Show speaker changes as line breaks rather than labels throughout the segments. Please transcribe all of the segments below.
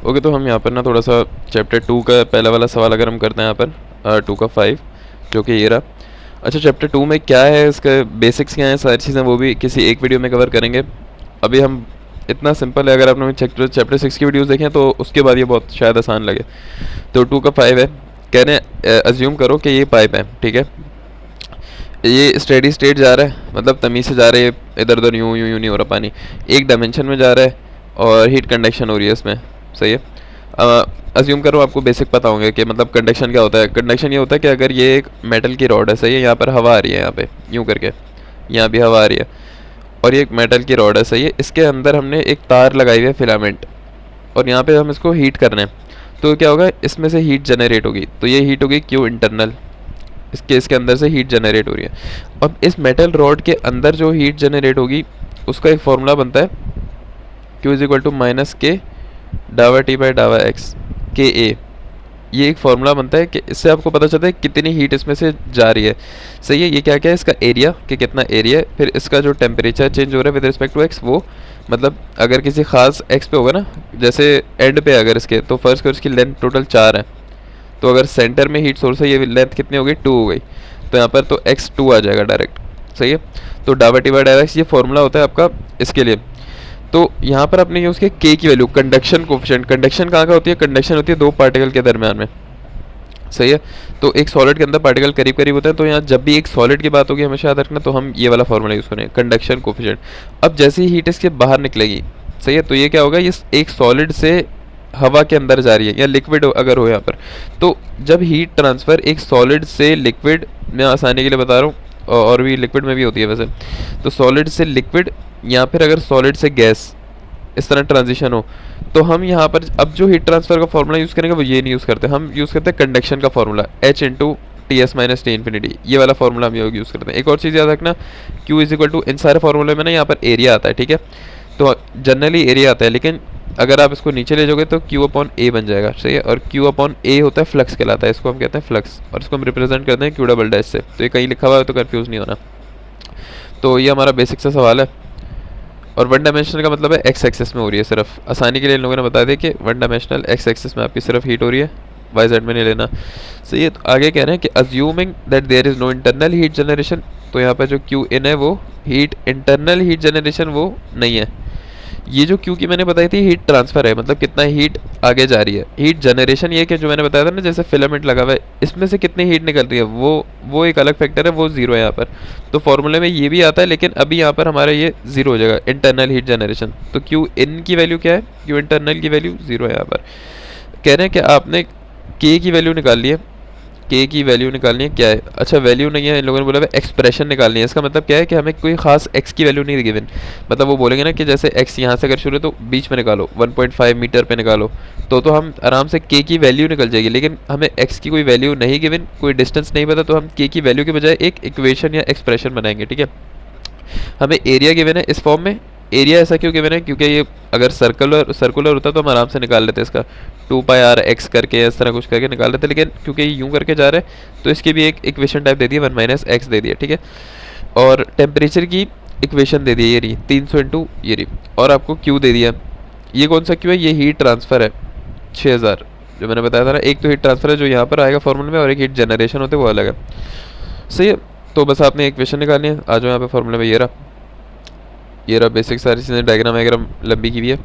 Okay, तो हम यहाँ पर ना थोड़ा सा चैप्टर 2 का पहला वाला सवाल अगर हम करते हैं यहाँ पर 2 का 5, जो कि ये रहा। अच्छा, चैप्टर 2 में क्या है, इसके बेसिक्स क्या हैं, सारी चीज़ें वो भी किसी एक वीडियो में कवर करेंगे। अभी हम इतना सिंपल है, अगर आपने चैप्टर 6 की वीडियोस देखें तो उसके बाद ये बहुत शायद आसान लगे। तो 2 का 5 है, कह रहे हैं अज्यूम करो कि ये पाइप है, ठीक है। ये स्टेडी स्टेट जा रहा है, मतलब तमीज़ से जा रहा है, इधर उधर यूँ यूँ यूँ नहीं हो रहा पानी, एक डायमेंशन में जा रहा है और हीट कंडक्शन हो रही है इसमें, सही है। अज्यूम करो आपको बेसिक पता होंगे कि मतलब कंडक्शन क्या होता है। कंडक्शन ये होता है कि अगर ये एक मेटल की रॉड है, सही है, यहाँ पर हवा आ रही है, यहाँ पे यूँ करके यहाँ भी हवा आ रही है, और ये एक मेटल की रॉड है, सही है। इसके अंदर हमने एक तार लगाई हुई है, फिलामेंट, और यहाँ पे हम इसको हीट करना है। तो क्या होगा, इसमें से हीट जनरेट होगी, तो ये हीट होगी क्यू इंटरनल, इसके अंदर से हीट जनरेट हो रही है। अब इस मेटल रॉड के अंदर जो हीट जनरेट होगी उसका एक फॉर्मूला बनता है, Q is equal to minus K डावा टी बाई डावा एक्स के ए। ये एक फॉर्मूला बनता है कि इससे आपको पता चलता है कितनी हीट इसमें से जा रही है, सही है। ये क्या क्या है, इसका एरिया कि कितना एरिया है, फिर इसका जो टेम्परेचर चेंज हो रहा है विद रिस्पेक्ट टू एक्स, वो मतलब अगर किसी खास एक्स पे होगा ना, जैसे एंड पे अगर इसके, तो फर्स्ट कर उसकी लेंथ टोटल 4 है, तो अगर सेंटर में हीट सोर्स है, ये लेंथ कितनी हो गई, 2 हो गई, तो यहाँ पर तो एक्स 2 आ जाएगा डायरेक्ट, सही है। तो डावा टी बाई डावा एक्स ये फॉर्मूला होता है आपका इसके लिए। तो यहाँ पर आपने यूज़ किया के की वैल्यू, कंडक्शन कोफिशिएंट। कंडक्शन कहाँ का होती है, कंडक्शन होती है दो पार्टिकल के दरमियान में, सही है। तो एक सॉलिड के अंदर पार्टिकल करीब करीब होते हैं, तो यहाँ जब भी एक सॉलिड की बात होगी हमेशा याद रखना, तो हम ये वाला फॉर्मूला यूज़ करें, कंडक्शन कोफिशिएंट। अब जैसे ही हीट इसके बाहर निकलेगी, सही है, तो ये क्या होगा, ये एक सॉलिड से हवा के अंदर जा रही है या लिक्विड अगर हो यहाँ पर, तो जब हीट ट्रांसफ़र एक सॉलिड से लिक्विड, मैं आसानी के लिए बता रहा हूँ, और भी लिक्विड में भी होती है वैसे, तो सॉलिड से लिक्विड या फिर अगर सॉलिड से गैस, इस तरह ट्रांजिशन हो, तो हम यहाँ पर अब जो हीट ट्रांसफ़र का फॉर्मूला यूज़ करेंगे वो ये नहीं यूज़ करते, हम यूज़ करते हैं कंडक्शन का formula, H into T S minus T infinity, ये वाला फॉर्मूला हम यूज़ करते हैं। एक और चीज़ याद रखना, Q इज इक्वल टू, इन सारे फॉर्मूले में ना यहाँ पर एरिया आता है, ठीक है, तो जनरली एरिया आता है, लेकिन अगर आप इसको नीचे ले जाओगे तो Q अपॉन ए बन जाएगा, सही है। और Q अपॉन ए होता है फ्लक्स कहलाता है, इसको हम कहते हैं फ्लक्स, और इसको हम रिप्रेजेंट करते हैं Q डबल डैश से, तो ये कहीं लिखा हुआ है तो कन्फ्यूज़ नहीं होना। तो ये हमारा बेसिक सा सवाल है, और वन डायमेंशनल का मतलब है एक्स एक्सिस में हो रही है सिर्फ, आसानी के लिए इन लोगों ने बता दिया कि वन डायमेंशनल एक्स एक्सिस में आपकी सिर्फ हीट हो रही है, वाई जेड में नहीं लेना, सही है। तो आगे कह रहे हैं कि assuming that there is no internal heat generation, तो यहाँ पर जो क्यू इन है वो हीट इंटरनल हीट जनरेशन वो नहीं है। ये जो क्यू की मैंने बताई थी हीट ट्रांसफ़र है, मतलब कितना हीट आगे जा रही है। हीट जनरेशन ये कि जो मैंने बताया था ना, जैसे फिलामेंट लगा हुआ है, इसमें से कितनी हीट निकल रही है वो एक अलग फैक्टर है, वो ज़ीरो है यहाँ पर। तो फॉर्मूले में ये भी आता है, लेकिन अभी यहाँ पर हमारा ये ज़ीरो हो जाएगा, इंटरनल हीट जनरेशन। तो क्यू इन की वैल्यू क्या है, क्यू इंटरनल की वैल्यू ज़ीरो है यहाँ पर। कह रहे हैं कि आपने के की वैल्यू निकाल ली है, के की वैल्यू निकालनी है, क्या है, अच्छा वैल्यू नहीं है, इन लोगों ने बोला है एक्सप्रेशन निकालनी है। इसका मतलब क्या है कि हमें कोई खास एक्स की वैल्यू नहीं गिवन, मतलब वो बोलेंगे ना कि जैसे एक्स यहाँ से अगर शुरू है तो बीच में निकालो 1.5 मीटर पे निकालो, तो हम आराम से के की वैल्यू निकल जाएगी, लेकिन हमें एक्स की कोई वैल्यू नहीं गिवन, कोई डिस्टेंस नहीं पता, तो हम के की वैल्यू के बजाय एक इक्वेशन या एक्सप्रेशन बनाएंगे, ठीक है। हमें एरिया गिवन है इस फॉर्म में, एरिया ऐसा क्यों गिवन है, क्योंकि ये अगर सर्कुलर होता तो हम आराम से निकाल लेते इसका 2 पाई आर एक्स करके, इस तरह कुछ करके निकाल लेते, लेकिन क्योंकि ये यूँ करके जा रहा है तो इसकी भी एक इक्वेशन टाइप दे दी है, 1 माइनस एक्स दे दिया, ठीक है। और टेम्परेचर की इक्वेशन दे दी है, ये रही 300 इंटू ये रही, और आपको क्यू दे दिया। ये कौन सा क्यू है, ये हीट ट्रांसफ़र है 6000, जो मैंने बताया था ना, एक तो हीट ट्रांसफ़र है जो यहाँ पर आएगा फॉर्मूले में, और एक हीट जनरेशन होते वो अलग है, सही है। तो बस आपने इक्वेशन निकालनी है, आ जाओ यहाँ पे फॉर्मूले में, ये रहा बेसिक सारी चीज़ें, डायग्राम वायग्राम लंबी की भी है,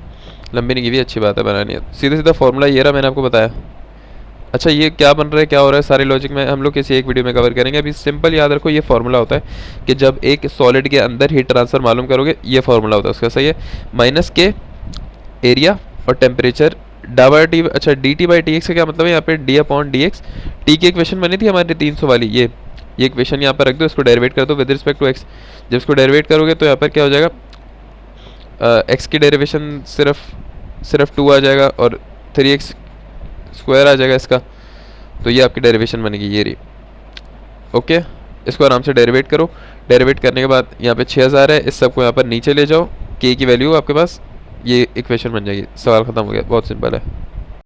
लंबी नहीं की भी, अच्छी बात है बनानी है, सीधा सीधा फॉर्मूला ये रहा, मैंने आपको बताया। अच्छा, ये क्या बन रहा है, क्या हो रहा है, सारे लॉजिक में हम लोग किसी एक वीडियो में कवर करेंगे। अभी सिंपल याद रखो, ये फॉर्मूला होता है कि जब एक सॉलिड के अंदर हीट ट्रांसफ़र मालूम करोगे, ये फॉर्मूला होता है उसका, सही है। माइनस के एरिया और टेम्परेचर डावा टी, अच्छा D T by T x का क्या मतलब है, यहाँ पे D upon D x, T की इक्वेशन बनी थी हमारी 300 वाली, ये इक्वेशन यहाँ पर रख दो, इसको डेरिवेट कर दो विद रिस्पेक्ट टू एक्स। जब इसको डेरिवेट करोगे तो यहाँ पर क्या हो जाएगा, एक्स की डेरिवेशन सिर्फ 2 आ जाएगा, और 3x स्क्वायर आ जाएगा इसका, तो ये आपकी डेरिवेशन बनेगी, ये रही, ओके। इसको आराम से डेरिवेट करो, डेरिवेट करने के बाद यहाँ पे 6000 है, इस सब को यहाँ पर नीचे ले जाओ, के की वैल्यू आपके पास, ये इक्वेशन बन जाएगी, सवाल ख़त्म हो गया, बहुत सिंपल है।